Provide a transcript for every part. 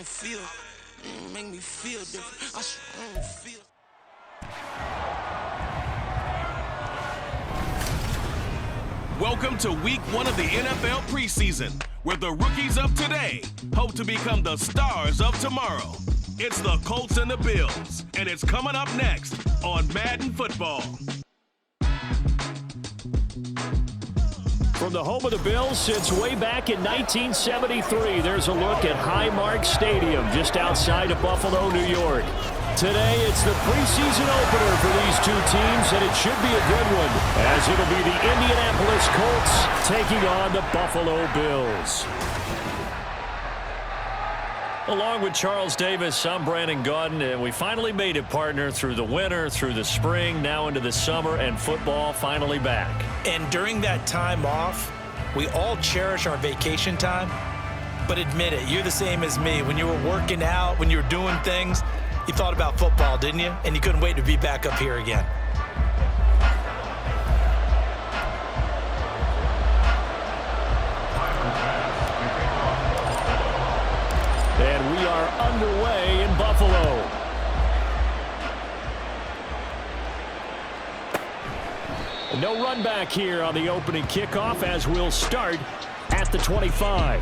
feel. Make me feel different. I don't feel. Welcome to week 1 of the NFL preseason, where the rookies of today hope to become the stars of tomorrow. It's the Colts and the Bills, and it's coming up next on Madden Football. From the home of the Bills since way back in 1973, there's a look at Highmark Stadium just outside of Buffalo, New York. Today, it's the preseason opener for these two teams, and it should be a good one, as it'll be the Indianapolis Colts taking on the Buffalo Bills. Along with Charles Davis, I'm Brandon Gaudin, and we finally made it, partner, through the winter, through the spring, now into the summer, and football finally back. And during that time off, we all cherish our vacation time. But admit it, you're the same as me. When you were working out, when you were doing things, you thought about football, didn't you? And you couldn't wait to be back up here again. And we are underway in Buffalo. No run back here on the opening kickoff, as we'll start at the 25.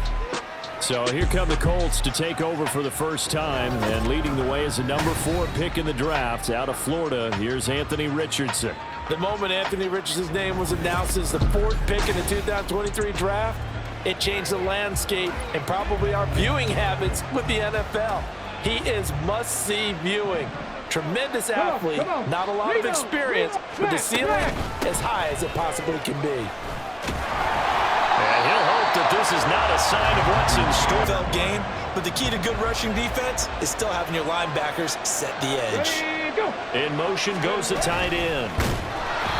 So here come the Colts to take over for the first time, and leading the way is the number 4 pick in the draft out of Florida. Here's Anthony Richardson. The moment Anthony Richardson's name was announced as the 4th pick in the 2023 draft, it changed the landscape and probably our viewing habits with the NFL. He is must-see viewing. Tremendous athlete, not a lot of experience, but the ceiling as high as it possibly can be. And he'll hope that this is not a sign of what's in store. NFL game, but the key to good rushing defense is still having your linebackers set the edge. In motion goes the tight end.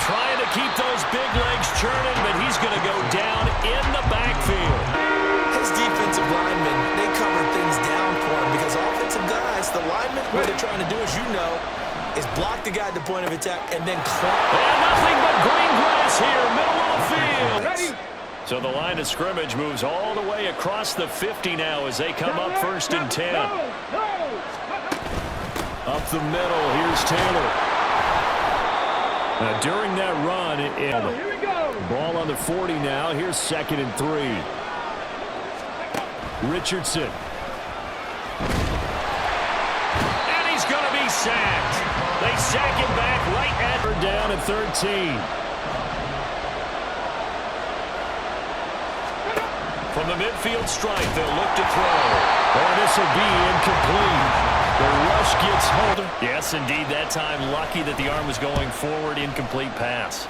Trying to keep those big legs churning, but he's going to go down in the backfield. His defensive linemen, they cover things down for him because offensive guys, the linemen, what they're trying to do, as you know, is block the guy at the point of attack and then climb. And nothing but green grass here, middle of the field. Ready? So the line of scrimmage moves all the way across the 50 now as they come up 1st and 10. Up the middle, here's Taylor. Now, during that run, Here we go. Ball on the 40 now. Here's 2nd and 3. Richardson. And he's going to be sacked. They sack him back right at her down at 13. From the midfield stripe, they'll look to throw. Oh, this will be incomplete. The rush gets Holder. Yes, indeed, that time lucky that the arm was going forward. Incomplete pass.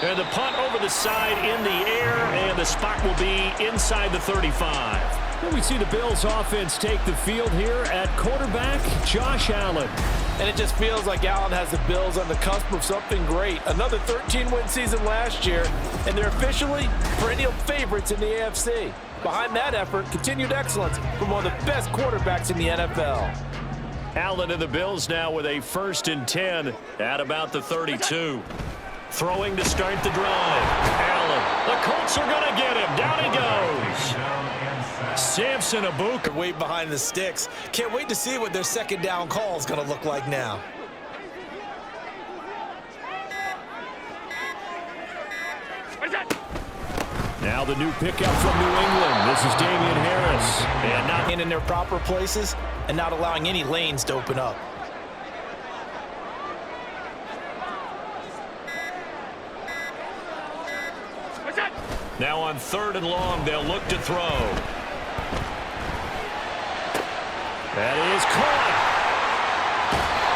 And the punt over the side in the air, and the spot will be inside the 35. And we see the Bills offense take the field here at quarterback, Josh Allen. And it just feels like Allen has the Bills on the cusp of something great. Another 13-win season last year, and they're officially perennial favorites in the AFC. Behind that effort, continued excellence from one of the best quarterbacks in the NFL. Allen and the Bills now with a 1st and 10 at about the 32. Throwing to start the drive. Allen. The Colts are going to get him. Down he goes. Samson Abuka. Way behind the sticks. Can't wait to see what their 2nd down call is going to look like now. Now the new pickup from New England. This is Damian Harris. And not in their proper places and not allowing any lanes to open up. Now on 3rd and long, they'll look to throw. That is caught.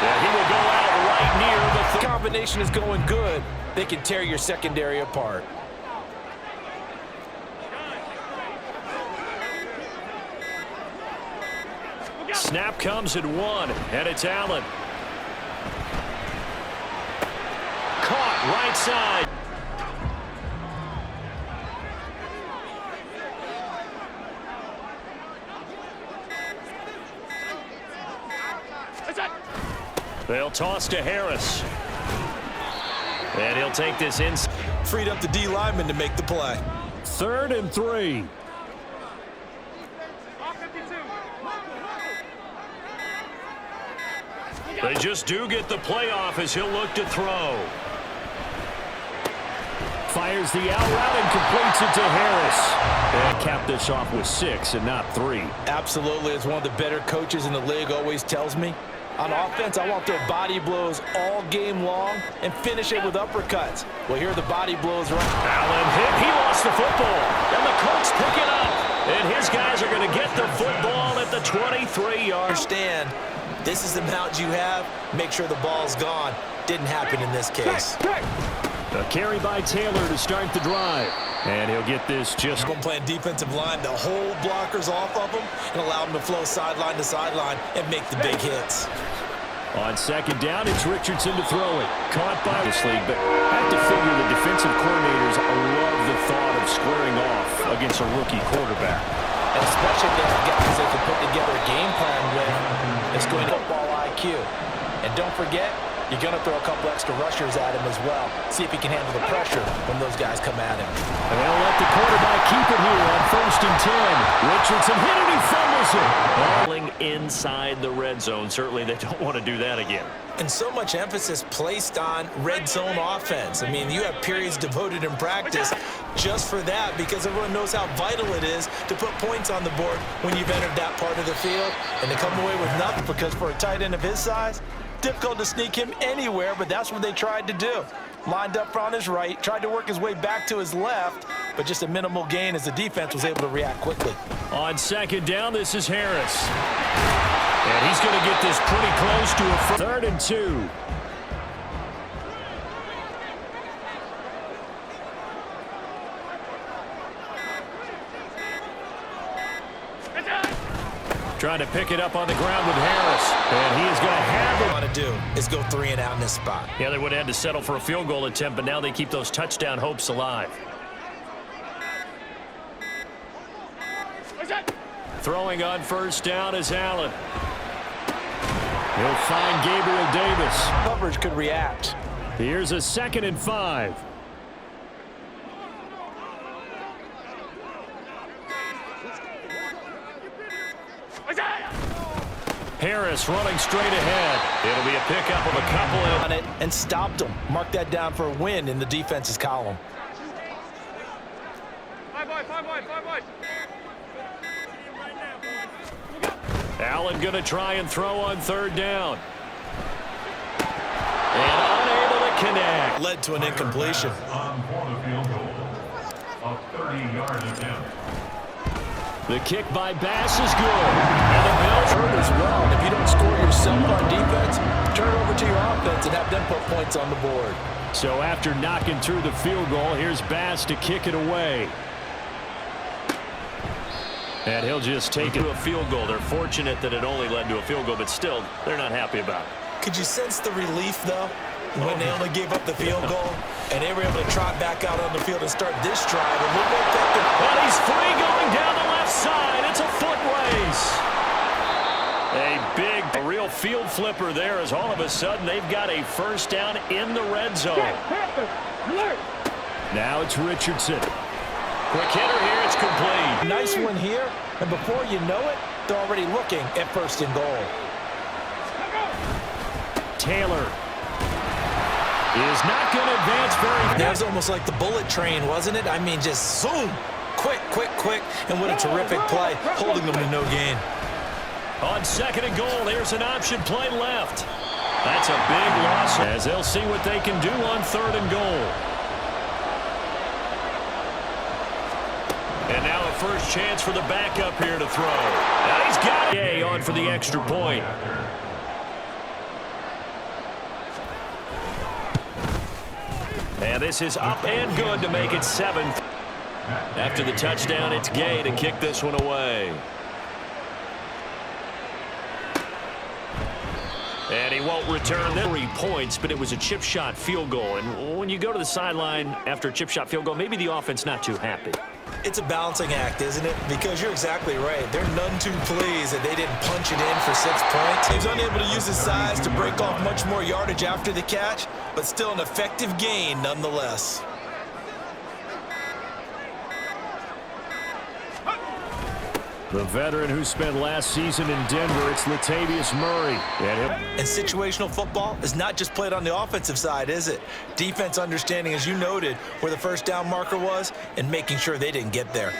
Yeah, he will go out right near the combination is going good. They can tear your secondary apart. Snap comes at 1, and it's Allen. Caught right side. They'll toss to Harris. And he'll take this in. Freed up the D lineman to make the play. 3rd and 3. They just do get the playoff as he'll look to throw. Fires the out route and completes it to Harris. And cap this off with 6 and not 3. Absolutely. As one of the better coaches in the league always tells me, on offense, I want their body blows all game long and finish it with uppercuts. Well, here are the body blows right. Allen hit. He lost the football. And the Colts pick it up. And his guys are going to get the football at the 23-yard. Understand, this is the amount you have. Make sure the ball's gone. Didn't happen in this case. A carry by Taylor to start the drive. And he'll get this just... Playing defensive line to hold blockers off of him and allow them to flow sideline to sideline and make the big hits. On second down, it's Richardson to throw it. Caught by this league, but I have to figure the defensive coordinators love the thought of squaring off against a rookie quarterback. And especially if they have guys they can put together a game plan with. It's going to football IQ. And don't forget, you're going to throw a couple extra rushers at him as well. See if he can handle the pressure when those guys come at him. And they'll let the quarterback keep it here on 1st and 10. Richardson hit it, he fumbles it. Falling inside the red zone. Certainly they don't want to do that again. And so much emphasis placed on red zone offense. I mean, you have periods devoted in practice just for that because everyone knows how vital it is to put points on the board when you've entered that part of the field. And to come away with nothing because for a tight end of his size, difficult to sneak him anywhere, but that's what they tried to do. Lined up on his right, tried to work his way back to his left, but just a minimal gain as the defense was able to react quickly. On second down, this is Harris. And he's going to get this pretty close to a 3rd and 2. Trying to pick it up on the ground with Harris. And he is going to have it. What they want to do is go 3 and out in this spot. Yeah, they would have had to settle for a field goal attempt, but now they keep those touchdown hopes alive. Throwing on 1st down is Allen. He'll find Gabriel Davis. Coverage could react. Here's a 2nd and 5. Harris running straight ahead. It'll be a pickup of a couple on it and stopped them. Mark that down for a win in the defense's column. Five boys. Allen going to try and throw on 3rd down. And unable to connect. Led to an incompletion. The kick by Bass is good. And the Bills hurt as well. And if you don't score yourself on defense, turn it over to your offense and have them put points on the board. So after knocking through the field goal, here's Bass to kick it away. And he'll just take it to a field goal. They're fortunate that it only led to a field goal, but still, they're not happy about it. Could you sense the relief, though, when they only gave up the field goal and they were able to trot back out on the field and start this drive? And look at that. And he's free going down the left side. It's a foot race. A real field flipper there as all of a sudden they've got a 1st down in the red zone. Now it's Richardson. Quick hitter here, it's complete. Nice one here, and before you know it, they're already looking at 1st and goal. Taylor is not going to advance very fast. That was almost like the bullet train, wasn't it? I mean, just zoom. Quick, and what a terrific play, holding them to no gain. On 2nd and goal, here's an option play left. That's a big loss as they'll see what they can do on 3rd and goal. And now a first chance for the backup here to throw. Now he's got it. On for the extra point. And this is up and good to make it 7th. After the touchdown, it's Gay to kick this one away. And he won't return 3 points, but it was a chip shot field goal. And when you go to the sideline after a chip shot field goal, maybe the offense not too happy. It's a balancing act, isn't it? Because you're exactly right. They're none too pleased that they didn't punch it in for 6 points. He was unable to use his size to break off much more yardage after the catch, but still an effective gain nonetheless. The veteran who spent last season in Denver, it's Latavius Murray. And situational football is not just played on the offensive side, is it? Defense understanding, as you noted, where the first down marker was and making sure they didn't get there.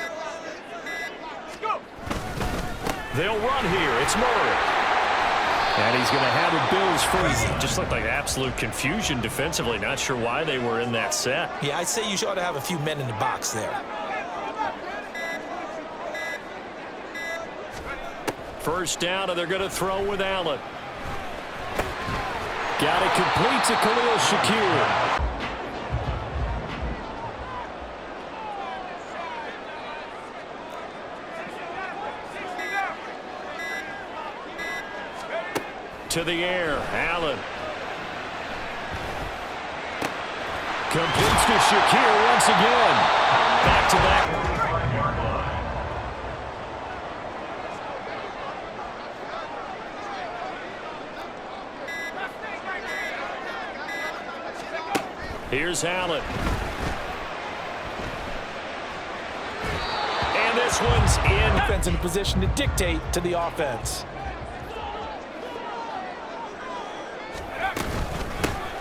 They'll run here. It's Murray. And he's going to have a Bills freeze. Just looked like absolute confusion defensively. Not sure why they were in that set. Yeah, I'd say you ought to have a few men in the box there. First down, and they're going to throw with Allen. Got it complete to Khalil Shakir. To the air, Allen. Completes to Shakir once again. Back-to-back. Here's Allen. And this one's in. Defense in a position to dictate to the offense.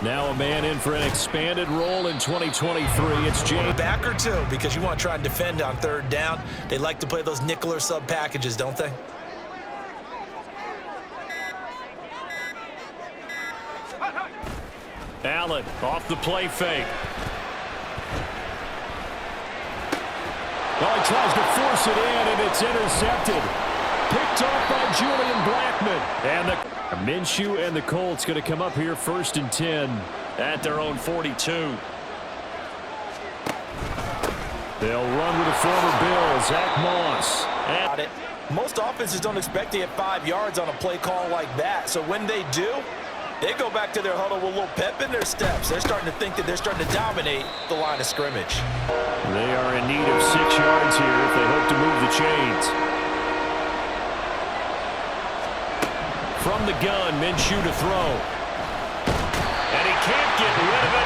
Now a man in for an expanded role in 2023. It's Jay. Back or two, because you want to try and defend on third down. They like to play those nickel or sub packages, don't they? Allen off the play fake. Well, he tries to force it in, and it's intercepted. Picked off by Julian Blackman. And the Minshew and the Colts going to come up here 1st and 10 at their own 42. They'll run with the former Bill, Zach Moss. And most offenses don't expect to get 5 yards on a play call like that. So when they do, they go back to their huddle with a little pep in their steps. They're starting to think that they're starting to dominate the line of scrimmage. They are in need of 6 yards here if they hope to move the chains. From the gun, Minshew to throw. And he can't get rid of it.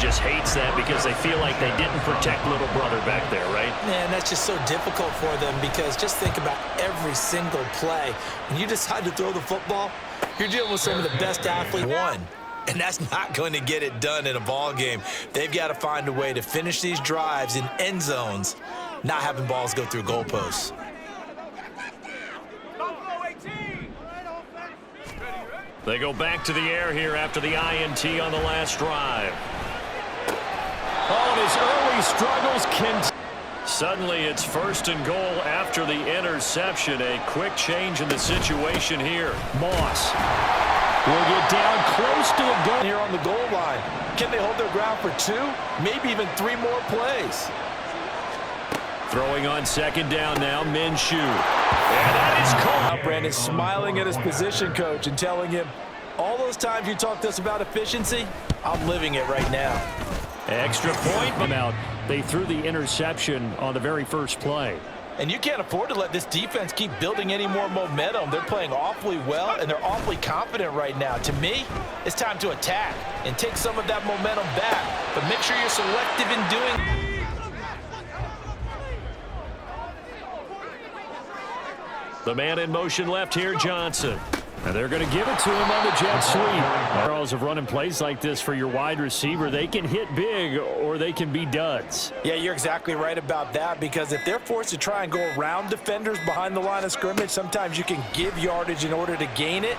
Just hates that because they feel like they didn't protect little brother back there, right? Man, that's just so difficult for them because just think about every single play. When you decide to throw the football, you're dealing with some of the best athletes. And that's not going to get it done in a ball game. They've got to find a way to finish these drives in end zones, not having balls go through goalposts. They go back to the air here after the INT on the last drive. Oh, and his early struggles continue. Suddenly, it's 1st and goal after the interception. A quick change in the situation here. Moss will get down close to a goal. Here on the goal line. Can they hold their ground for 2, maybe even 3 more plays? Throwing on 2nd down now, Minshew. And that is caught. Now Brandon's smiling at his position coach and telling him, all those times you talked to us about efficiency, I'm living it right now. Extra point. Out. They threw the interception on the very first play. And you can't afford to let this defense keep building any more momentum. They're playing awfully well, and they're awfully confident right now. To me, it's time to attack and take some of that momentum back. But make sure you're selective in doing it. The man in motion left here, Johnson. And they're going to give it to him on the jet sweep. Charles, of running plays like this for your wide receiver, they can hit big or they can be duds. Yeah, you're exactly right about that, because if they're forced to try and go around defenders behind the line of scrimmage, sometimes you can give yardage in order to gain it.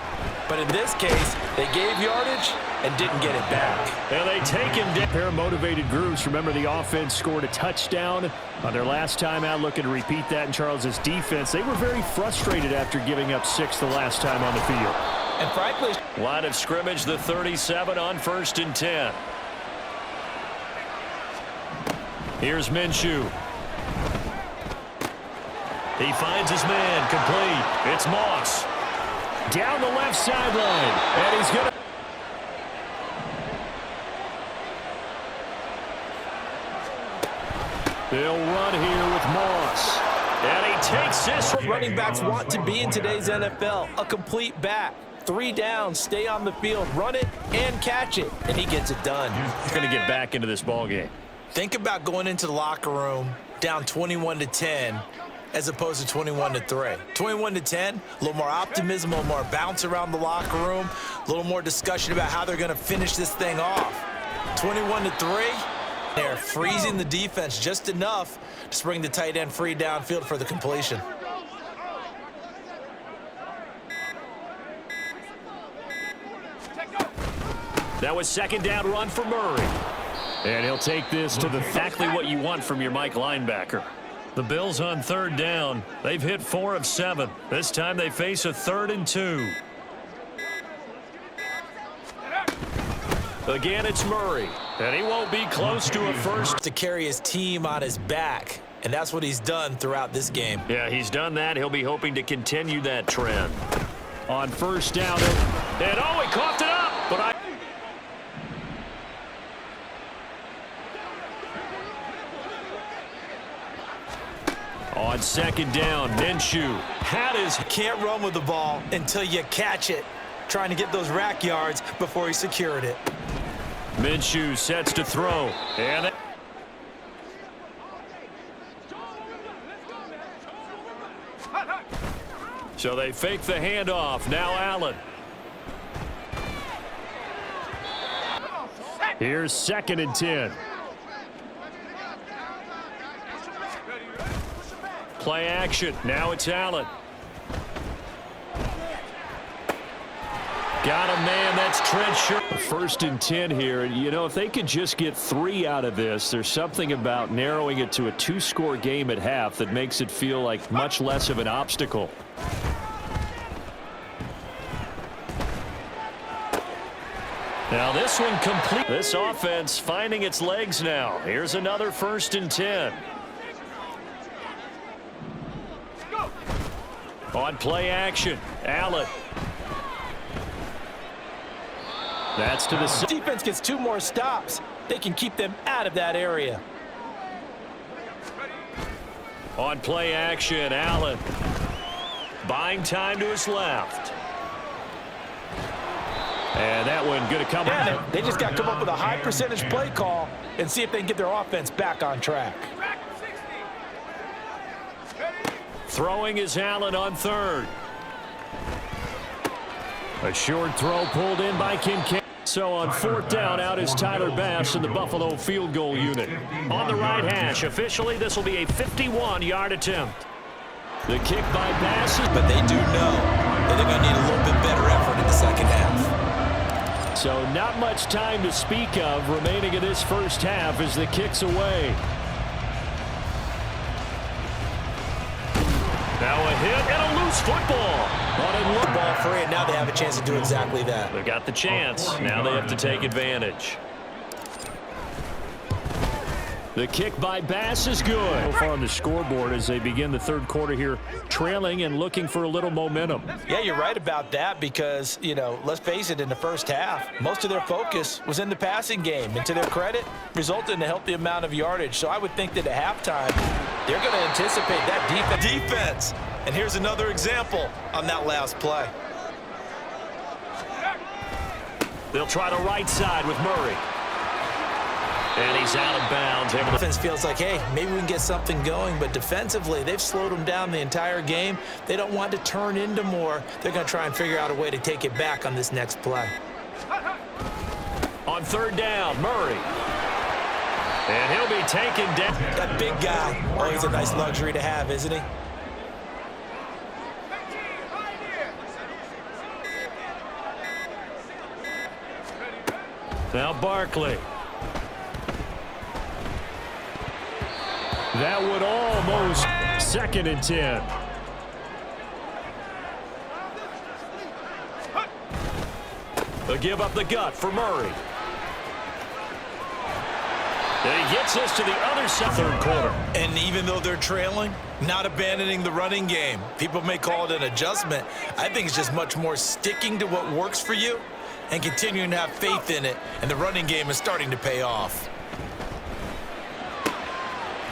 But in this case, they gave yardage and didn't get it back. And they take him down. Pair of motivated groups. Remember, the offense scored a touchdown on their last time out. Looking to repeat that in Charles's defense. They were very frustrated after giving up 6 the last time on the field. And frankly, line of scrimmage, the 37 on 1st and 10. Here's Minshew. He finds his man, complete. It's Moss. Down the left sideline. And he's going to... They'll run here with Moss. And he takes this. What running backs want to be in today's NFL, a complete back. 3 downs, stay on the field, run it, and catch it. And he gets it done. He's going to get back into this ball game. think about going into the locker room down 21-10, as opposed to 21-3. 21-10, a little more optimism, a little more bounce around the locker room, a little more discussion about how they're going to finish this thing off. 21-3, they're freezing the defense just enough to spring the tight end free downfield for the completion. That was second down run for Murray. And he'll take this to exactly what you want from your Mike linebacker. The Bills on third down. They've hit 4 of 7. This time they face a 3rd and 2. Again, it's Murray. And he won't be close to a first. To carry his team on his back, and that's what he's done throughout this game. Yeah, he's done that. He'll be hoping to continue that trend. On first down, and oh, he coughed it up, but on second down, Minshew had his. Can't run with the ball until you catch it. Trying to get those rack yards before he secured it. Minshew sets to throw. And so they fake the handoff. Now Allen. Here's 2nd and 10. Play action. Now it's Allen. Got a man. That's Trent Sherman. 1st and 10 here. You know, if they could just get 3 out of this, there's something about narrowing it to a 2-score game at half that makes it feel like much less of an obstacle. Now this one complete. This offense finding its legs now. Here's another 1st and 10. On play action, Allen. That's to the defense gets 2 more stops. They can keep them out of that area. On play action, Allen. Buying time to his left. And that one going to come out. They just got to come up with a high percentage play call and see if they can get their offense back on track. Throwing is Allen on 3rd. A short throw pulled in by Kincaid. So on 4th down, out is Tyler Bass in the Buffalo field goal unit. On the right hash, officially this will be a 51-yard attempt. The kick by Bass. But they do know that they're going to need a little bit better effort in the second half. So not much time to speak of remaining in this first half as the kick's away. Now a hit and a loose football. Ball free, and now they have a chance to do exactly that. They've got the chance. Now they have to take advantage. The kick by Bass is good. So far on the scoreboard as they begin the 3rd quarter here, trailing and looking for a little momentum. Yeah, you're right about that because, you know, let's face it, in the first half, most of their focus was in the passing game. And to their credit, resulted in a healthy amount of yardage. So I would think that at halftime, they're going to anticipate that defense. And here's another example on that last play. They'll try the right side with Murray. And he's out of bounds. Defense feels like, hey, maybe we can get something going. But defensively, they've slowed them down the entire game. They don't want to turn into more. They're going to try and figure out a way to take it back on this next play. On 3rd down, Murray. And he'll be taken down. That big guy, always a nice luxury to have, isn't he? Now Barkley. That would almost 2nd and 10. They'll give up the gut for Murray. And he gets us to the other side. 3rd quarter. And even though they're trailing, not abandoning the running game. People may call it an adjustment. I think it's just much more sticking to what works for you and continuing to have faith in it. And the running game is starting to pay off.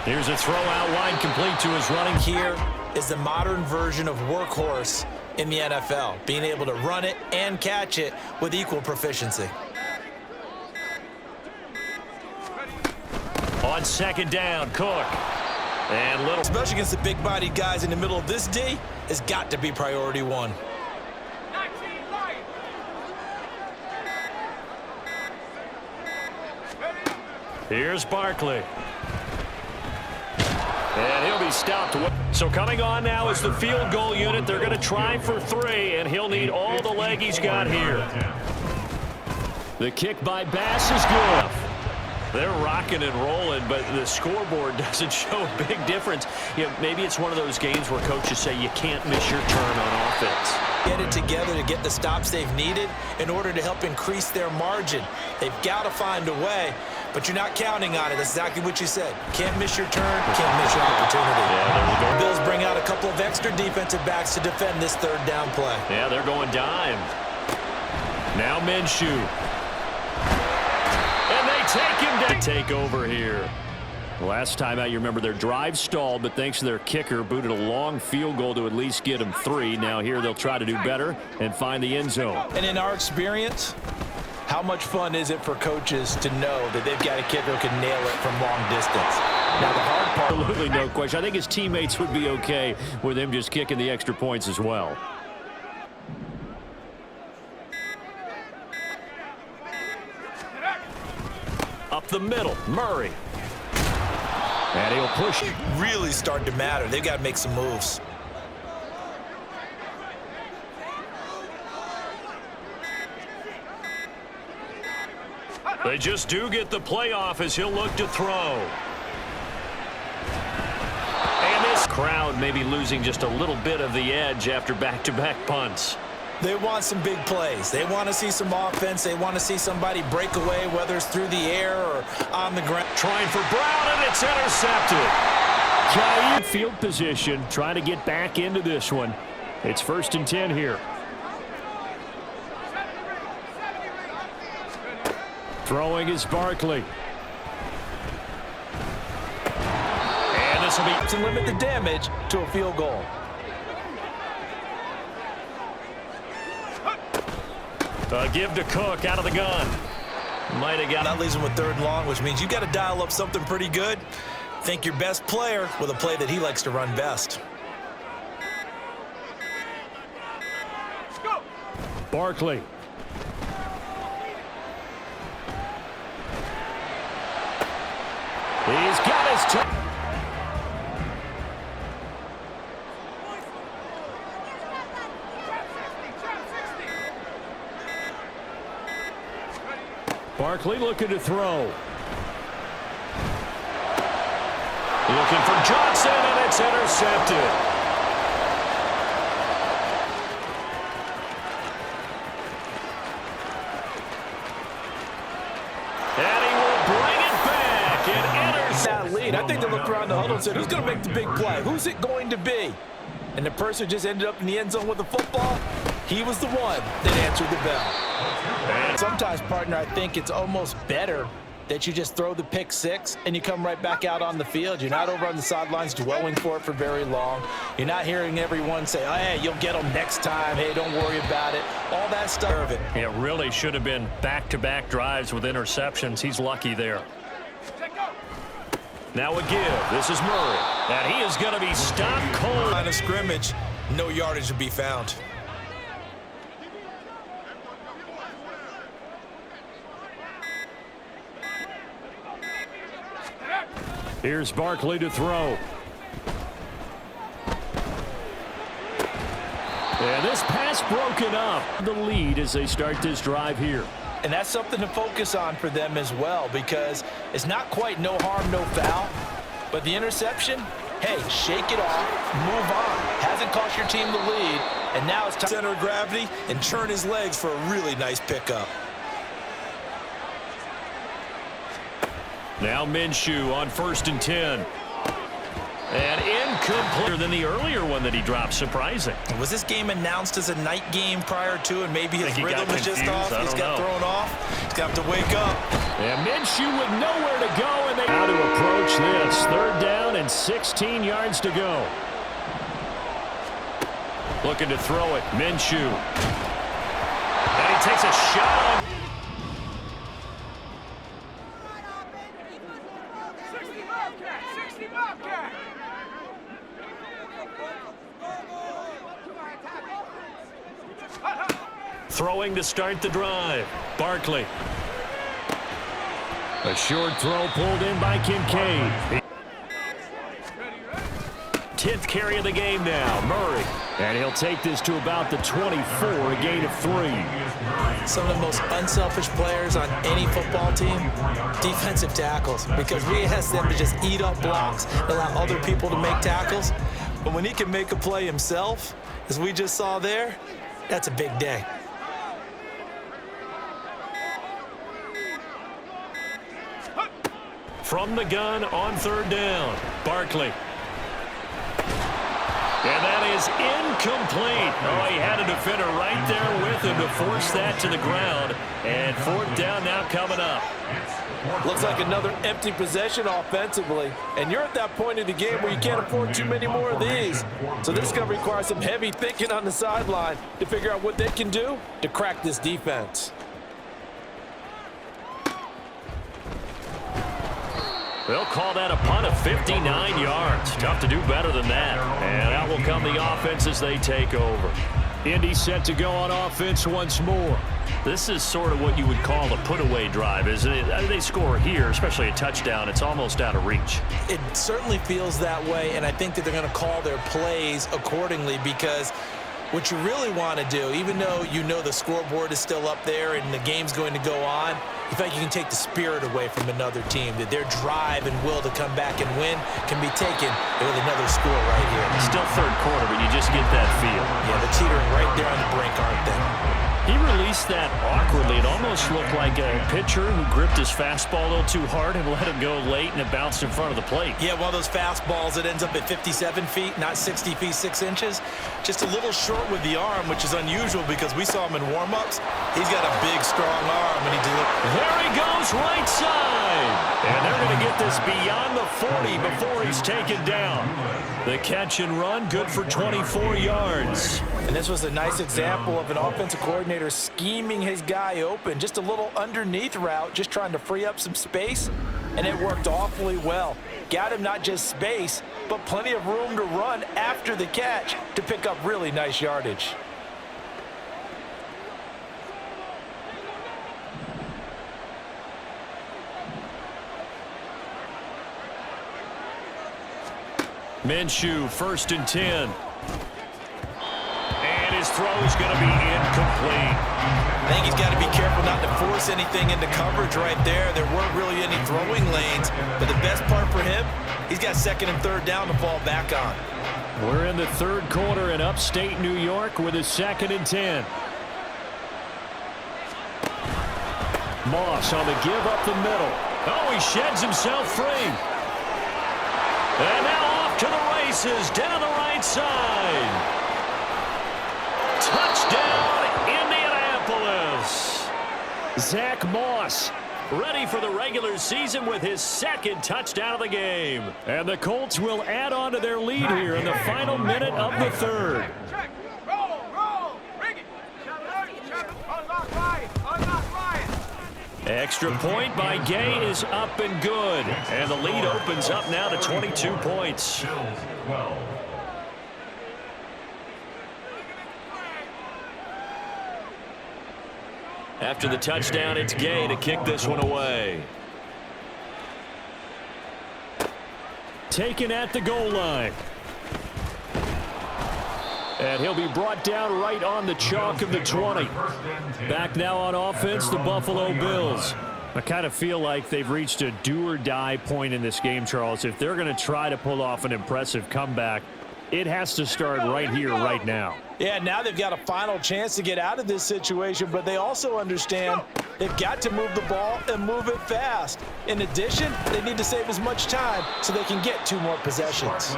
Here's a throw out wide, complete to his running. Here is the modern version of workhorse in the NFL, being able to run it and catch it with equal proficiency. On 2nd down, Cook. And little, especially against the big-bodied guys in the middle of this D, has got to be priority one. here's Barkley. And he'll be stopped. So coming on now is the field goal unit. They're going to try for 3, and he'll need all the leg he's got here. The kick by Bass is good. They're rocking and rolling, but the scoreboard doesn't show a big difference. You know, maybe it's one of those games where coaches say you can't miss your turn on offense. Get it together to get the stops they've needed in order to help increase their margin. They've got to find a way, but you're not counting on it. That's exactly what you said. Can't miss your turn, can't miss your opportunity. Yeah, there we go. The Bills bring out a couple of extra defensive backs to defend this third down play. Yeah, they're going dime. Now Minshew. And they take him down. Take over here. Last time out, you remember their drive stalled, but thanks to their kicker, booted a long field goal to at least get them 3. Now here they'll try to do better and find the end zone. And in our experience, how much fun is it for coaches to know that they've got a kicker who can nail it from long distance? Now the hard part... Absolutely no question. I think his teammates would be okay with him just kicking the extra points as well. Up the middle, Murray. And he'll push. Really starting to matter. They've got to make some moves. They just do get the playoff as he'll look to throw. And this crowd may be losing just a little bit of the edge after back-to-back punts. They want some big plays. They want to see some offense. They want to see somebody break away, whether it's through the air or on the ground. Trying for Brown, and it's intercepted. Field position, trying to get back into this one. It's 1st and 10 here. Throwing is Barkley. And this will be to limit the damage to a field goal. Give to Cook out of the gun. Might have got. That leaves him with 3rd and long, which means you've got to dial up something pretty good. Think your best player with a play that he likes to run best. Barkley. He's got his turn. Barkley looking to throw. Looking for Johnson, and it's intercepted. And he will bring it back and enters that lead. I think they looked around the huddle and said, who's going to make the big play? Who's it going to be? And the person who just ended up in the end zone with the football, he was the one that answered the bell. And sometimes, partner, I think it's almost better that you just throw the pick 6 and you come right back out on the field. You're not over on the sidelines dwelling for it for very long. You're not hearing everyone say, oh, hey, you'll get them next time. Hey, don't worry about it. All that stuff. It really should have been back-to-back drives with interceptions. He's lucky there. Now a give. This is Murray. And he is going to be stopped cold. Line of scrimmage, no yardage to be found. Here's Barkley to throw. And this pass broken up. The lead as they start this drive here. And that's something to focus on for them as well, because it's not quite no harm, no foul. But the interception, hey, shake it off, move on. Hasn't cost your team the lead, and now it's time to center of gravity and turn his legs for a really nice pickup. Now Minshew on 1st and 10. And incomplete than the earlier one that he dropped. Surprising. Was this game announced as a night game prior to, and maybe his rhythm is just off? He's got thrown off. He's got to wake up. And Minshew with nowhere to go. And they how to approach this. 3rd down and 16 yards to go. Looking to throw it. Minshew. And he takes a shot on. Throwing to start the drive. Barkley. A short throw pulled in by Kincaid. 10th carry of the game now, Murray. And he'll take this to about the 24, a gain of 3. Some of the most unselfish players on any football team, defensive tackles, because we ask them to just eat up blocks, allow other people to make tackles. But when he can make a play himself, as we just saw there, that's a big day. From the gun on 3rd down, Barkley. And that is incomplete. Oh, he had a defender right there with him to force that to the ground. And 4th down now coming up. Looks like another empty possession offensively. And you're at that point in the game where you can't afford too many more of these. So this is going to require some heavy thinking on the sideline to figure out what they can do to crack this defense. They'll call that a punt of 59 yards. Tough to do better than that. And out will come the offense as they take over. Indy set to go on offense once more. This is sort of what you would call a put-away drive, isn't it? They score here, especially a touchdown. It's almost out of reach. It certainly feels that way, and I think that they're going to call their plays accordingly, because what you really want to do, even though you know the scoreboard is still up there and the game's going to go on, you think you can take the spirit away from another team, that their drive and will to come back and win can be taken with another score right here. Still 3rd quarter, but you just get that feel. Yeah, they're teetering right there on the brink, aren't they? He released that awkwardly. It almost looked like a pitcher who gripped his fastball a little too hard and let him go late, and it bounced in front of the plate. Yeah, one of those fastballs that ends up at 57 feet, not 60 feet, 6 inches. Just a little short with the arm, which is unusual because we saw him in warm-ups. He's got a big, strong arm, and he delivers. There he goes, right side. And they're going to get this beyond the 40 before he's taken down. The catch and run, good for 24 yards. And this was a nice example of an offensive coordinator scheming his guy open. Just a little underneath route, just trying to free up some space, and it worked awfully well. Got him not just space, but plenty of room to run after the catch to pick up really nice yardage. Minshew, 1st and 10. And his throw is going to be incomplete. I think he's got to be careful not to force anything into coverage right there. There weren't really any throwing lanes, but the best part for him, he's got 2nd and 3rd down to fall back on. We're in the 3rd quarter in upstate New York with a 2nd and 10. Moss on the give up the middle. Oh, he sheds himself free. And now off to the races down the right side. Touchdown, Indianapolis. Zach Moss ready for the regular season with his 2nd touchdown of the game. And the Colts will add on to their lead here in the final minute of the 3rd. Check. Roll. Bring it. Unlock Ryan. Extra point by Gay is up and good. And the lead opens up now to 22 points. After the touchdown, it's Gay to kick this one away. Taken at the goal line. And he'll be brought down right on the chalk of the 20. Back now on offense, the Buffalo Bills. I kind of feel like they've reached a do-or-die point in this game, Charles. If they're going to try to pull off an impressive comeback, it has to start right here, right now. Yeah, now they've got a final chance to get out of this situation, but they also understand they've got to move the ball and move it fast. In addition, they need to save as much time so they can get 2 more possessions.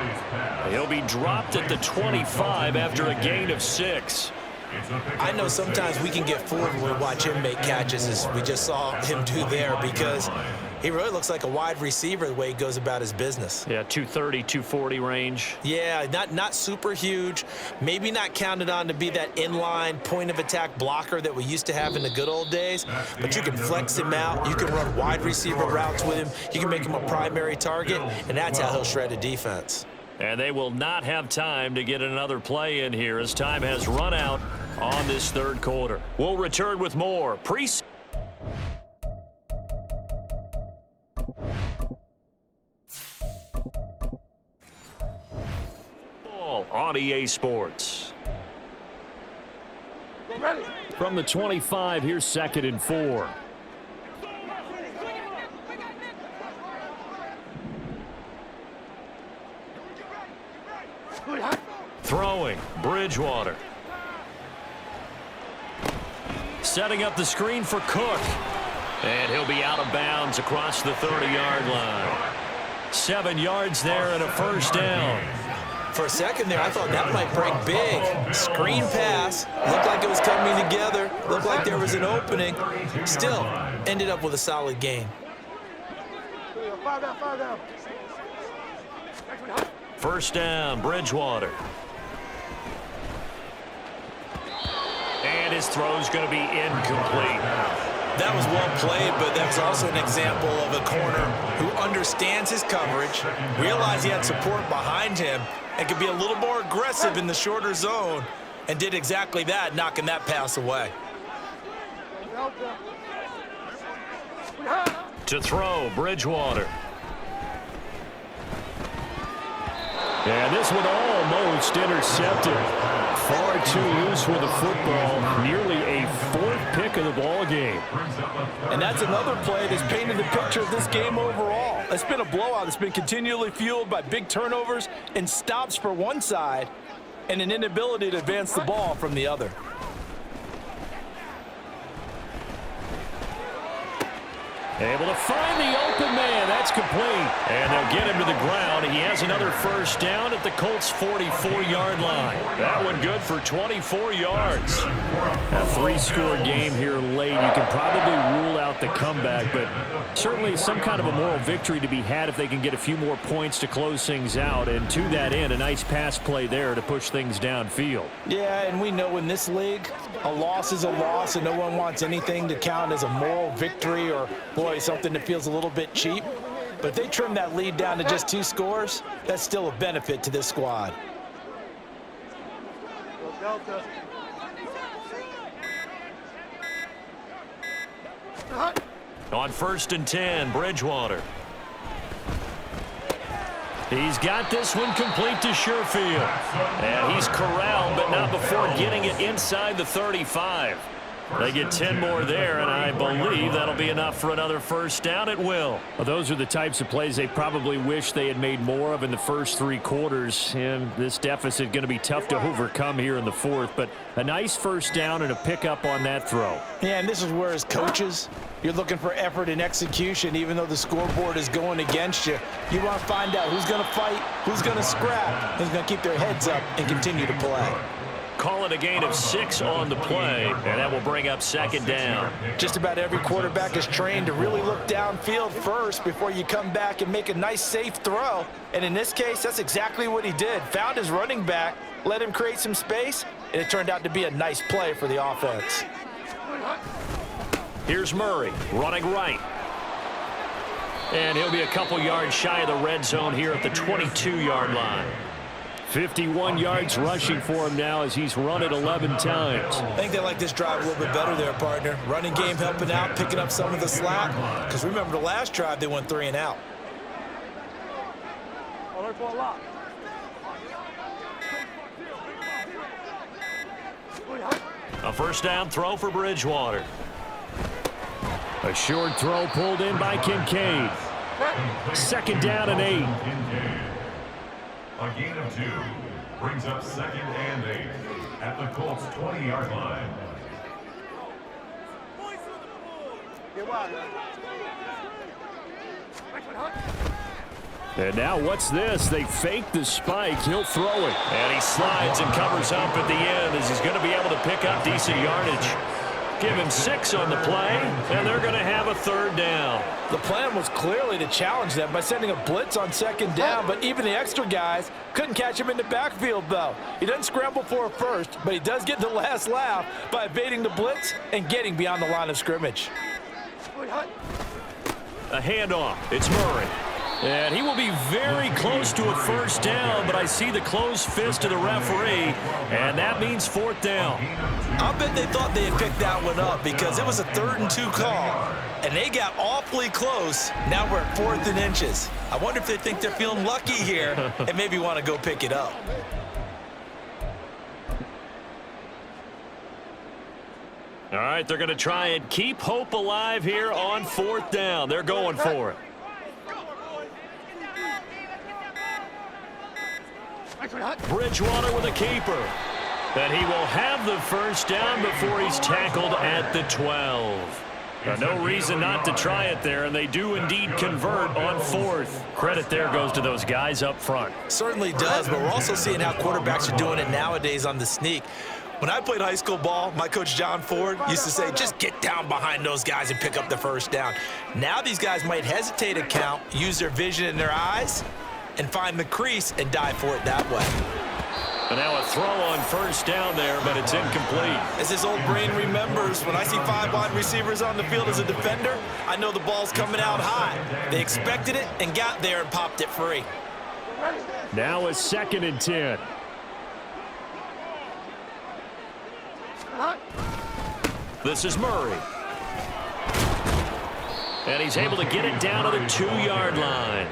He'll be dropped at the 25 after a gain of 6. I know sometimes we can get fooled when we watch him make catches, as we just saw him do there, because he really looks like a wide receiver the way he goes about his business. Yeah, 230, 240 range. Yeah, not super huge. Maybe not counted on to be that inline point-of-attack blocker that we used to have in the good old days, but you can flex him out. You can run wide receiver routes with him. You can make him a primary target, and that's how he'll shred a defense. And they will not have time to get another play in here as time has run out on this third quarter. We'll return with more Preseason on EA Sports. From the 25, here's 2nd and 4. Throwing, Bridgewater. Setting up the screen for Cook. And he'll be out of bounds across the 30-yard line. 7 yards there and a first down. For a second there, I thought that might break big. Screen pass. Looked like it was coming together. Looked like there was an opening. Still, ended up with a solid gain. First down, Bridgewater. And his throw's going to be incomplete. That was well played, but that was also an example of a corner who understands his coverage, realized he had support behind him, and could be a little more aggressive in the shorter zone, and did exactly that, knocking that pass away. To throw, Bridgewater. And this one almost intercepted. Far too loose with the football. Nearly a 4th pick of the ball game. And that's another play that's painted the picture of this game overall. It's been a blowout. It's been continually fueled by big turnovers and stops for one side and an inability to advance the ball from the other. Able to find the open man. That's complete. And they'll get him to the ground. He has another first down at the Colts' 44-yard line. That one good for 24 yards. A 3-score game here late. You can probably rule out the comeback, but certainly some kind of a moral victory to be had if they can get a few more points to close things out. And to that end, a nice pass play there to push things downfield. Yeah, and we know in this league, a loss is a loss, and no one wants anything to count as a moral victory or, boy, something that feels a little bit cheap. But if they trim that lead down to just 2 scores, that's still a benefit to this squad. On 1st and 10, Bridgewater. He's got this one complete to Sherfield. And he's corralled, but not before getting it inside the 35. They get 10 more there, and I believe that'll be enough for another first down at will. Well, those are the types of plays they probably wish they had made more of in the first 3 quarters. And this deficit going to be tough to overcome here in the 4th. But a nice first down and a pickup on that throw. Yeah, and this is where as coaches, you're looking for effort and execution. Even though the scoreboard is going against you, you want to find out who's going to fight, who's going to scrap, who's going to keep their heads up and continue to play. Call it a gain of 6 on the play, and that will bring up 2nd down. Just about every quarterback is trained to really look downfield first before you come back and make a nice, safe throw. And in this case, that's exactly what he did. Found his running back, let him create some space, and it turned out to be a nice play for the offense. Here's Murray running right. And he'll be a couple yards shy of the red zone here at the 22-yard line. 51 yards rushing for him now as he's run it 11 times. I think they like this drive a little bit better there, partner. Running game helping out, picking up some of the slack. Because remember the last drive, they went 3 and out. A first down throw for Bridgewater. A short throw pulled in by Kincaid. 2nd down and 8. A gain of 2 brings up 2nd and 8 at the Colts' 20-yard line. And now what's this? They fake the spike. He'll throw it. And he slides and covers up at the end as he's going to be able to pick up decent yardage. Give him 6 on the play, and they're going to have a 3rd down. The plan was clearly to challenge them by sending a blitz on 2nd down, but even the extra guys couldn't catch him in the backfield, though. He doesn't scramble for a first, but he does get the last laugh by evading the blitz and getting beyond the line of scrimmage. A handoff. It's Murray. And he will be very close to a first down, but I see the closed fist of the referee, and that means fourth down. I bet they thought they had picked that one up because it was a 3rd and 2 call, and they got awfully close. Now we're at 4th and inches. I wonder if they think they're feeling lucky here and maybe want to go pick it up. All right, they're going to try and keep hope alive here on 4th down. They're going for it. Bridgewater with a keeper. And he will have the first down before he's tackled at the 12. Now, no reason not to try it there, and they do indeed convert on 4th. Credit there goes to those guys up front. Certainly does, but we're also seeing how quarterbacks are doing it nowadays on the sneak. When I played high school ball, my coach John Ford used to say, just get down behind those guys and pick up the first down. Now these guys might hesitate to count, use their vision in their eyes, and find the crease and dive for it that way. And now a throw on first down there, but it's incomplete. As his old brain remembers, when I see 5 wide receivers on the field as a defender, I know the ball's coming out high. They expected it and got there and popped it free. Now a 2nd and 10. This is Murray. And he's able to get it down to the 2-yard line.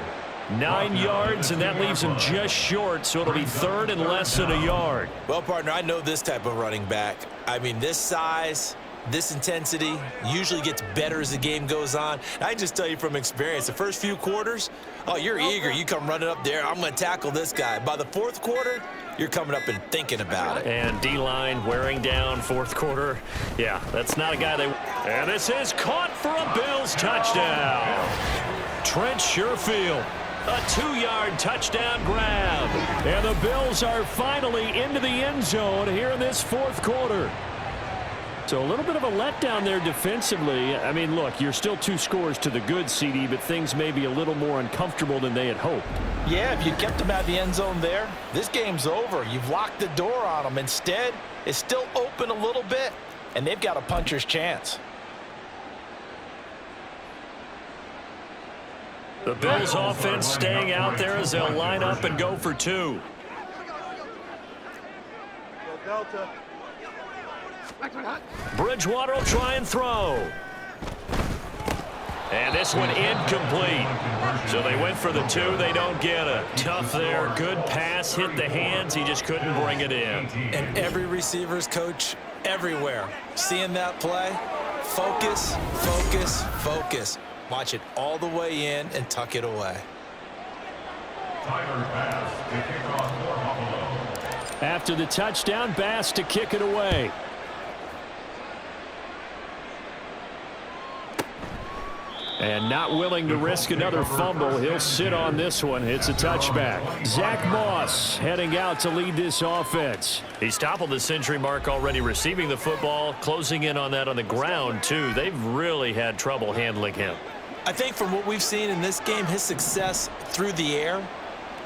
9 yards, and that leaves him just short, so it'll be 3rd and less than a yard. Well, partner, I know this type of running back. I mean, this size, this intensity usually gets better as the game goes on. I can just tell you from experience, the first few quarters, oh, you're eager. You come running up there, I'm going to tackle this guy. By the 4th quarter, you're coming up and thinking about it. And D-line wearing down 4th quarter. Yeah, that's not a guy they... And this is caught for a Bills touchdown. Trent Sherfield. A 2-yard touchdown grab. And the Bills are finally into the end zone here in this 4th quarter. So a little bit of a letdown there defensively. I mean, look, you're still 2 scores to the good, CD, but things may be a little more uncomfortable than they had hoped. Yeah, if you kept them out of the end zone there, this game's over. You've locked the door on them. Instead, it's still open a little bit, and they've got a puncher's chance. The Bills offense staying out there as they'll line up and go for 2. Bridgewater will try and throw. And this one incomplete. So they went for the 2. They don't get it. Tough there. Good pass. Hit the hands. He just couldn't bring it in. And every receiver's coach everywhere. Seeing that play, focus, focus, focus. Watch it all the way in and tuck it away. After the touchdown, Bass to kick it away. And not willing to risk another fumble. He'll sit on this one. It's a touchback. Zach Moss heading out to lead this offense. He's toppled the century mark already receiving the football, closing in on that on the ground, too. They've really had trouble handling him. I think from what we've seen in this game, his success through the air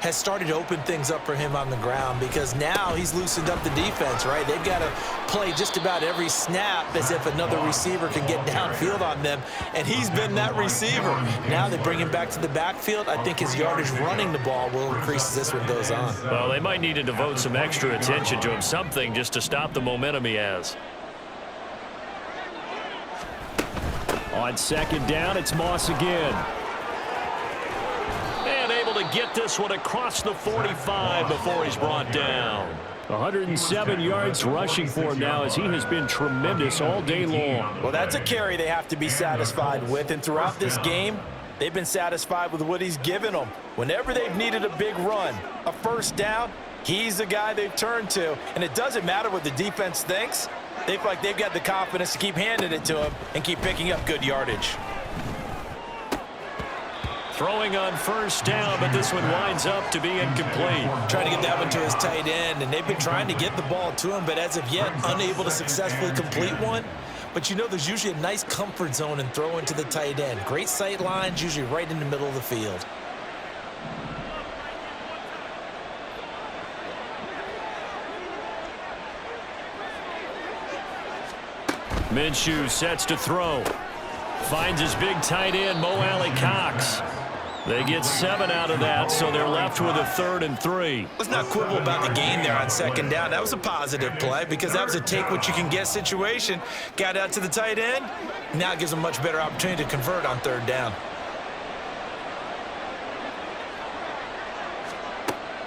has started to open things up for him on the ground because now he's loosened up the defense, right? They've got to play just about every snap as if another receiver can get downfield on them, and he's been that receiver. Now they bring him back to the backfield. I think his yardage running the ball will increase as this one goes on. Well, they might need to devote some extra attention to him, something just to stop the momentum he has. On 2nd down, it's Moss again. And able to get this one across the 45 before he's brought down. 107 yards rushing for him now as he has been tremendous all day long. Well, that's a carry they have to be satisfied with, and throughout this game, they've been satisfied with what he's given them. Whenever they've needed a big run, a first down, he's the guy they've turned to, and it doesn't matter what the defense thinks. They feel like they've got the confidence to keep handing it to him and keep picking up good yardage. Throwing on first down, but this one winds up to be incomplete. Trying to get that one to his tight end, and they've been trying to get the ball to him, but as of yet, unable to successfully complete one. But you know, there's usually a nice comfort zone in throwing to the tight end. Great sight lines, usually right in the middle of the field. Minshew sets to throw. Finds his big tight end, Mo Alley Cox. They get 7 out of that, so they're left with a 3rd and 3. Let's not quibble about the gain there on 2nd down. That was a positive play because that was a take-what-you-can-get situation. Got out to the tight end. Now it gives them a much better opportunity to convert on 3rd down.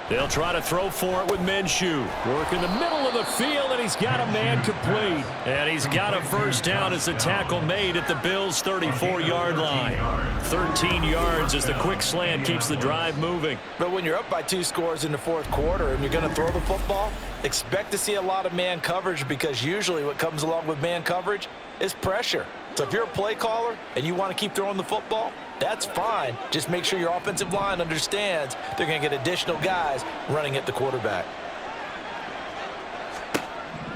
They'll try to throw for it with Minshew. Work in the middle of the field, and he's got a man complete. And he's got a first down as the tackle made at the Bills' 34-yard line. 13 yards as the quick slant keeps the drive moving. But when you're up by 2 scores in the 4th quarter and you're going to throw the football, expect to see a lot of man coverage because usually what comes along with man coverage is pressure. So if you're a play caller and you want to keep throwing the football, that's fine. Just make sure your offensive line understands they're going to get additional guys running at the quarterback.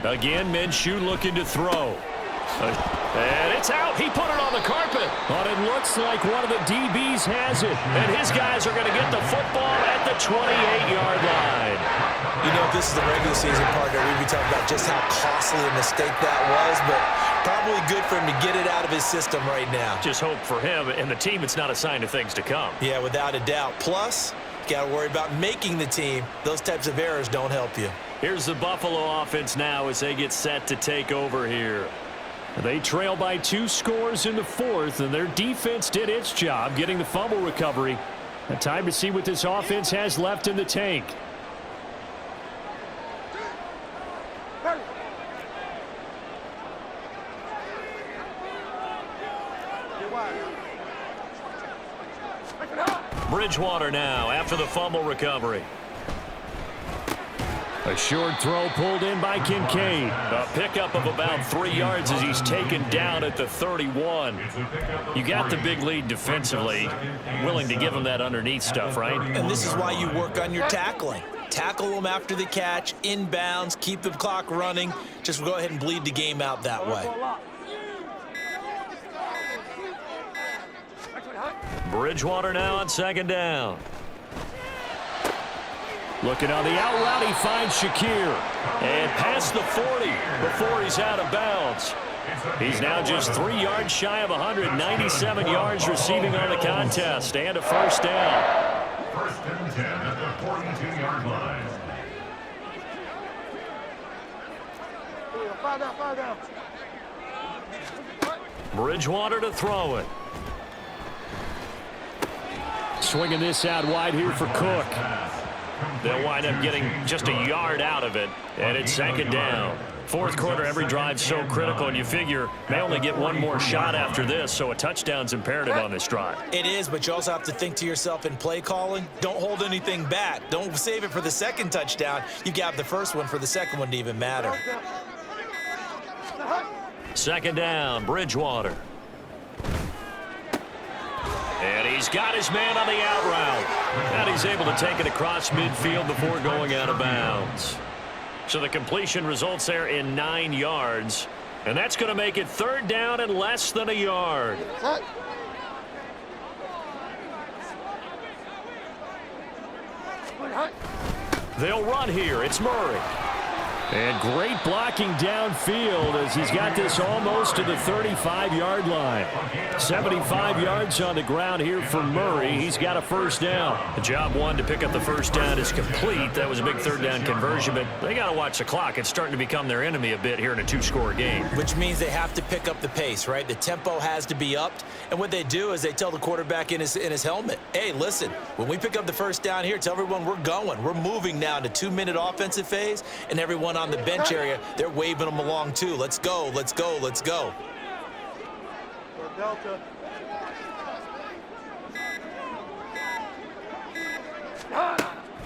Again, Minshew looking to throw. And it's out. He put it on the carpet. But it looks like one of the DBs has it. And his guys are going to get the football at the 28-yard line. You know, if this is the regular season partner, we'd be talking about just how costly a mistake that was, but probably good for him to get it out of his system right now. Just hope for him and the team it's not a sign of things to come. Yeah, without a doubt. Plus, you got to worry about making the team. Those types of errors don't help you. Here's the Buffalo offense now as they get set to take over here. They trail by 2 scores in the 4th, and their defense did its job getting the fumble recovery. A time to see what this offense has left in the tank. Bridgewater now after the fumble recovery. A short throw pulled in by Kincaid. A pickup of about 3 yards as he's taken down at the 31. You got the big lead defensively. Willing to give him that underneath stuff, right? And this is why you work on your tackling. Tackle them after the catch, inbounds, keep the clock running. Just go ahead and bleed the game out that way. Bridgewater now on 2nd down. Looking on the out route, he finds Shakir. And past the 40 before he's out of bounds. He's now just 3 yards shy of 197 yards receiving on the contest and a first down. 1st and 10 at the 42-yard line. Bridgewater to throw it. Swinging this out wide here for Cook. They'll wind up getting just a yard out of it, and it's 2nd down. 4th quarter, every drive's so critical, and you figure may only get one more shot after this, so a touchdown's imperative on this drive. It is, but you also have to think to yourself in play calling, don't hold anything back. Don't save it for the 2nd touchdown. You got the first one for the 2nd one to even matter. 2nd down, Bridgewater. And he's got his man on the out route. And he's able to take it across midfield before going out of bounds. So the completion results there in 9 yards. And that's going to make it 3rd down and less than a yard. They'll run here. It's Murray. And great blocking downfield as he's got this almost to the 35-yard line. 75 yards on the ground here for Murray. He's got a first down. The job one to pick up the first down is complete. That was a big 3rd down conversion, but they got to watch the clock. It's starting to become their enemy a bit here in a 2-score game. Which means they have to pick up the pace, right? The tempo has to be upped. And what they do is they tell the quarterback in his helmet, hey, listen, when we pick up the first down here, tell everyone we're going. We're moving now to 2-minute offensive phase, and everyone on the bench area, they're waving them along too. Let's go, let's go, let's go.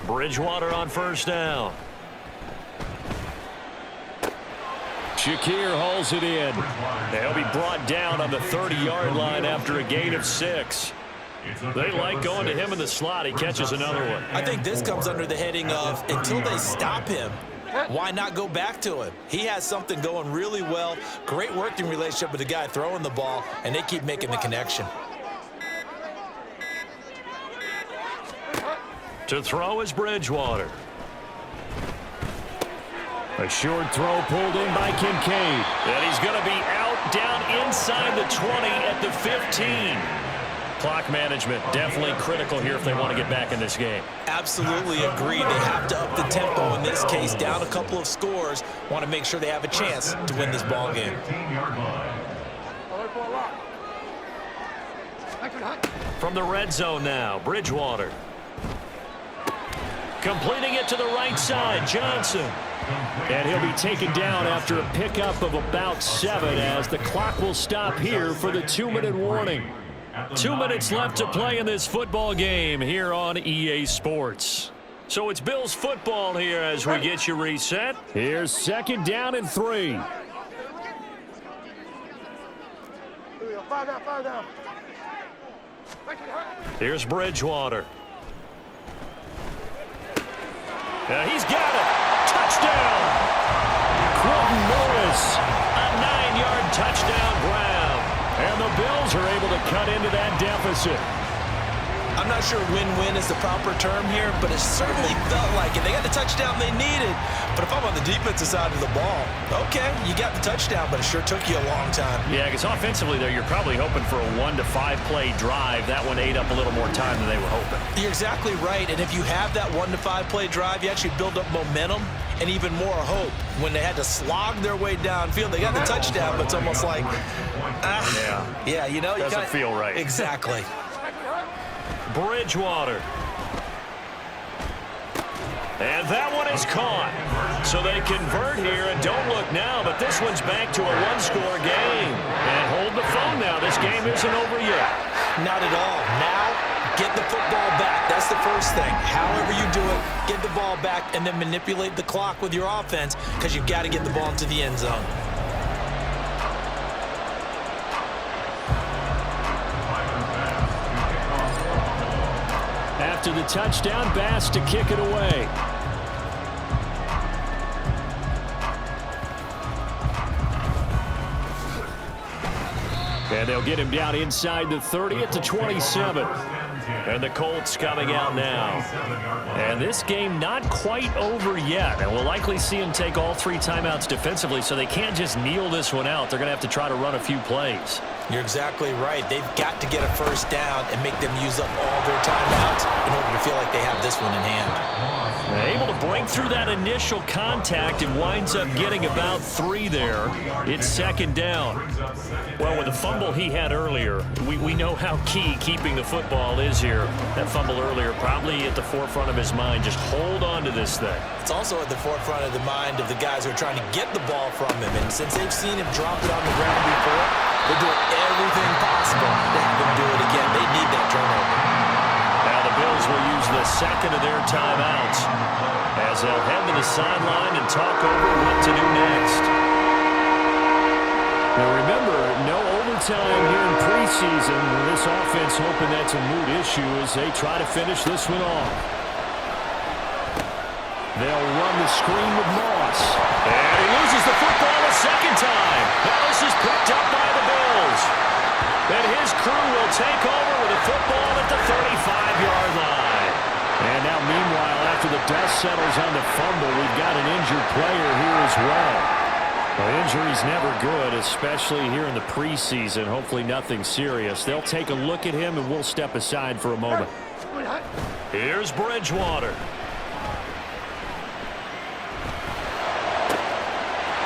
Bridgewater on first down. Shakir hauls it in. They'll be brought down on the 30-yard line after a gain of 6. They like going to him in the slot. He catches another one. I think this comes under the heading of until they stop him, why not go back to him? He has something going really well. Great working relationship with the guy throwing the ball, and they keep making the connection. To throw is Bridgewater. A short throw pulled in by Kincaid. And he's going to be out down inside the 20 at the 15. Clock management, definitely critical here if they want to get back in this game. Absolutely agree. They have to up the tempo in this case, down a couple of scores. Want to make sure they have a chance to win this ball game. 15-yard line. From the red zone now, Bridgewater. Completing it to the right side, Johnson. And he'll be taken down after a pickup of about 7 as the clock will stop here for the 2-minute warning. 2 minutes left to play in this football game here on EA Sports. So it's Bills football here as we get you reset. Here's 2nd down and 3. Here's Bridgewater. He's got it. Touchdown. Quentin Morris, a 9-yard touchdown grab. And the Bills are able to cut into that deficit. I'm not sure win-win is the proper term here, but it certainly felt like it. They got the touchdown they needed. But if I'm on the defensive side of the ball, okay, you got the touchdown, but it sure took you a long time. Yeah, because offensively, though, you're probably hoping for a 1 to 5 play drive. That one ate up a little more time than they were hoping. You're exactly right, and if you have that 1 to 5 play drive, you actually build up momentum and even more hope. When they had to slog their way downfield, they got the touchdown, but it's almost like, yeah, you know, doesn't feel right. Exactly. Bridgewater. And that one is caught. So they convert here, and don't look now, but this one's back to a 1-score game. And hold the phone now. This game isn't over yet. Not at all. Now, get the football back. That's the first thing. However you do it, get the ball back and then manipulate the clock with your offense because you've got to get the ball into the end zone. After the touchdown, Bass to kick it away. And they'll get him down inside the 30 at the 27. And the Colts coming out now. And this game not quite over yet. And we'll likely see them take all 3 timeouts defensively, so they can't just kneel this one out. They're going to have to try to run a few plays. You're exactly right. They've got to get a first down and make them use up all their timeouts in order to feel like they have this one in hand. Able to break through that initial contact and winds up getting about 3 there. It's 2nd down. Well, with the fumble he had earlier, we know how key keeping the football is here. That fumble earlier probably at the forefront of his mind. Just hold on to this thing. It's also at the forefront of the mind of the guys who are trying to get the ball from him. And since they've seen him drop it on the ground before, they're doing everything possible to have him do it again. They need that turnover. Now the Bills will use the 2nd of their timeouts as they'll head to the sideline and talk over what to do next. Now remember, no overtime here in preseason. This offense hoping that's a moot issue as they try to finish this one off. They'll run the screen with Moss. And he loses the football a 2nd time. Now this is picked up by the Bills. And his crew will take over with the football at the 35-yard line. And now, meanwhile, after the dust settles on the fumble, we've got an injured player here as well. Well, injury's never good, especially here in the preseason. Hopefully nothing serious. They'll take a look at him, and we'll step aside for a moment. Here's Bridgewater.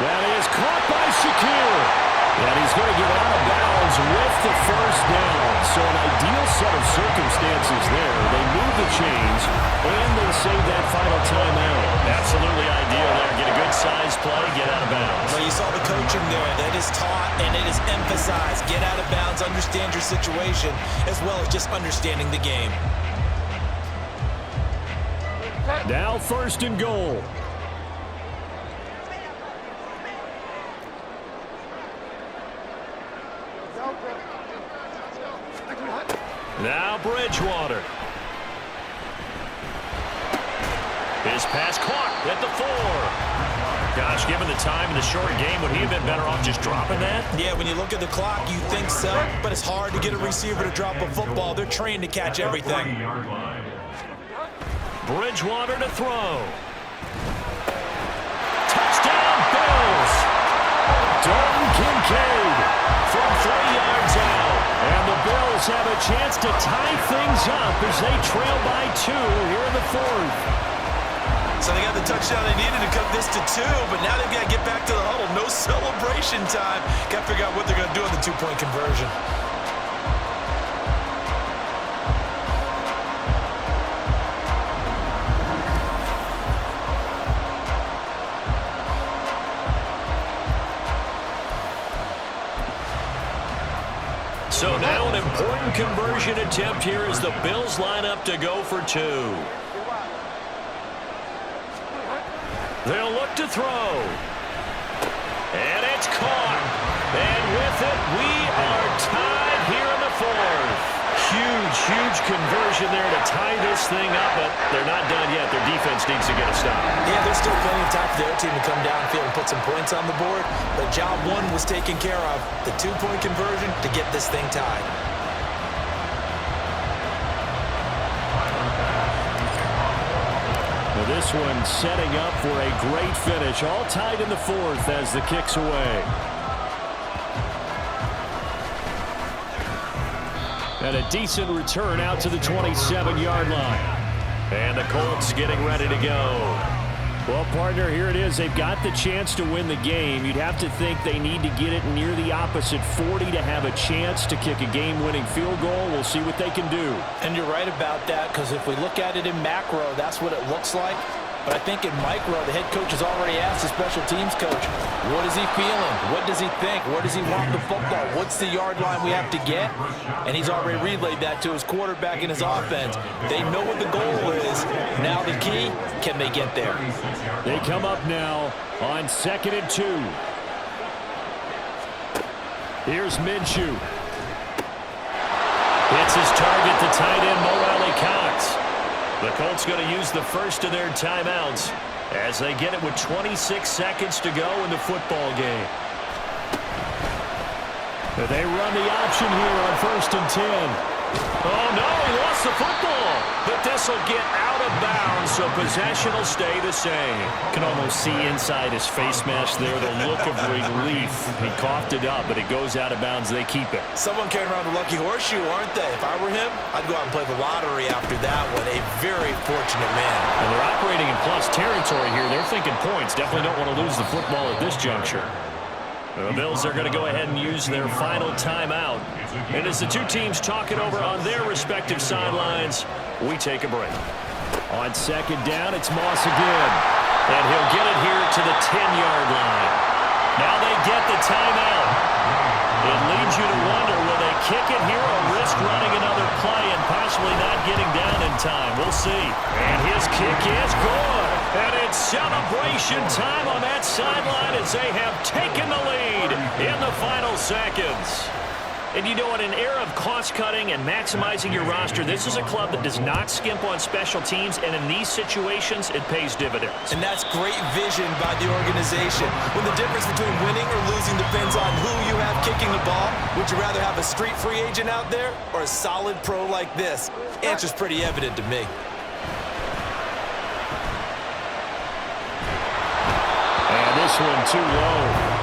That is caught by Shakir. And he's going to get out of bounds with the first down. So an ideal set of circumstances there. They move the chains, and they save that final timeout. Absolutely ideal there. Get a good size play, get out of bounds. Well, you saw the coaching there. That is taught and it is emphasized. Get out of bounds, understand your situation, as well as just understanding the game. Now 1st and goal. Now Bridgewater. His pass caught at the 4. Gosh, given the time in the short game, would he have been better off just dropping that? Yeah, when you look at the clock, you think so, but it's hard to get a receiver to drop a football. They're trained to catch everything. Bridgewater to throw. Touchdown, Bills! Dalton Kincaid from 3 yards out. And the Bills Bills have a chance to tie things up as they trail by 2 here in the 4th. So they got the touchdown they needed to cut this to 2, but now they've got to get back to the huddle. No celebration time. Got to figure out what they're going to do on the 2-point conversion. So now an important conversion attempt here as the Bills line up to go for 2. They'll look to throw. And it's caught. And with it, we are tied here in the 4th. Huge conversion there to tie this thing up, but they're not done yet. Their defense needs to get a stop. Yeah, there's still plenty of time for their team to come downfield and put some points on the board, but job 1 was taken care of. The 2-point conversion to get this thing tied. Well, this one setting up for a great finish. All tied in the 4th as the kick's away. And a decent return out to the 27-yard line. And the Colts getting ready to go. Well, partner, here it is. They've got the chance to win the game. You'd have to think they need to get it near the opposite 40 to have a chance to kick a game-winning field goal. We'll see what they can do. And you're right about that, because if we look at it in macro, that's what it looks like. But I think in micro, the head coach has already asked the special teams coach, what is he feeling? What does he think? Where does he want the football? What's the yard line we have to get? And he's already relayed that to his quarterback and his offense. They know what the goal is. Now the key, can they get there? They come up now on 2nd and 2. Here's Minshew. It's his target, the tight end, Mo Cox. The Colts going to use the first of their timeouts as they get it with 26 seconds to go in the football game. They run the option here on 1st and 10. Oh, no, he lost the football. But this will get out of bounds, so possession will stay the same. Can almost see inside his face mask there, the look of relief. He coughed it up, but it goes out of bounds. They keep it. Someone carrying around the lucky horseshoe, aren't they? If I were him, I'd go out and play the lottery after that one. A very fortunate man. And they're operating in plus territory here. They're thinking points. Definitely don't want to lose the football at this juncture. The Bills are going to go ahead and use their final timeout. And as the two teams talk it over on their respective sidelines, we take a break. On 2nd down, it's Moss again. And he'll get it here to the 10-yard line. Now they get the timeout. It leads you to wonder, will they kick it here or risk running another play and possibly not getting down in time? We'll see. And his kick is good. And it's celebration time on that sideline as they have taken the lead in the final seconds. And you know, in an era of cost-cutting and maximizing your roster, this is a club that does not skimp on special teams, and in these situations, it pays dividends. And that's great vision by the organization. When the difference between winning or losing depends on who you have kicking the ball, would you rather have a street free agent out there or a solid pro like this? Answer's pretty evident to me. And this one too low.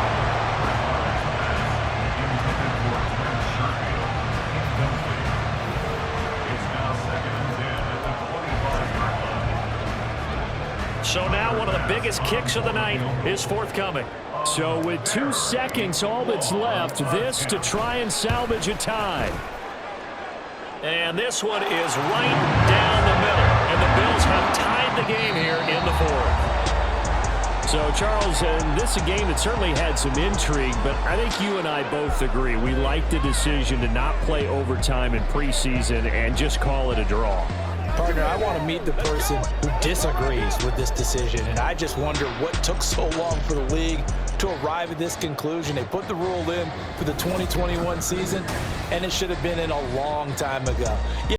So now one of the biggest kicks of the night is forthcoming. So with 2 seconds, all that's left, this to try and salvage a tie. And this one is right down the middle. And the Bills have tied the game here in the 4th. So, Charles, this is a game that certainly had some intrigue, but I think you and I both agree we like the decision to not play overtime in preseason and just call it a draw. Partner, I want to meet the person who disagrees with this decision, and I just wonder what took so long for the league to arrive at this conclusion. They put the rule in for the 2021 season, and it should have been in a long time ago.